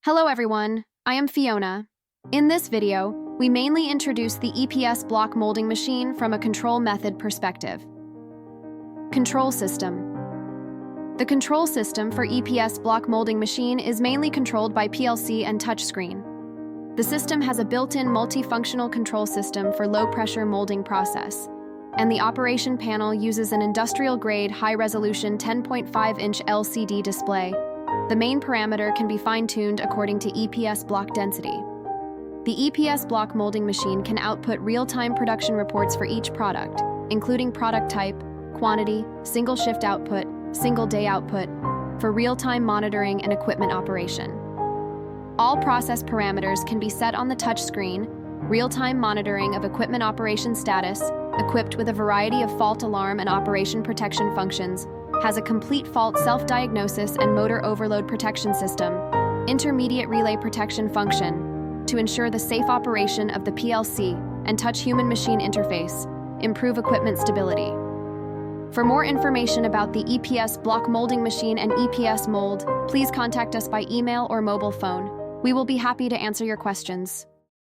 Hello everyone, I am Fiona. In this video, we mainly introduce the EPS block molding machine from a control method perspective. Control system. The control system for EPS block molding machine is mainly controlled by PLC and touchscreen. The system has a built-in multifunctional control system for low-pressure molding process, and the operation panel uses an industrial-grade high-resolution 10.5-inch LCD display. The main parameter can be fine-tuned according to EPS block density. The EPS block molding machine can output real-time production reports for each product, including product type, quantity, single shift output, single day output, for real-time monitoring and equipment operation. All process parameters can be set on the touchscreen, real-time monitoring of equipment operation status, equipped with a variety of fault alarm and operation protection functions, has a complete fault self-diagnosis and motor overload protection system, intermediate relay protection function, to ensure the safe operation of the PLC and touch-human-machine interface, improve equipment stability. For more information about the EPS block molding machine and EPS mold, please contact us by email or mobile phone. We will be happy to answer your questions.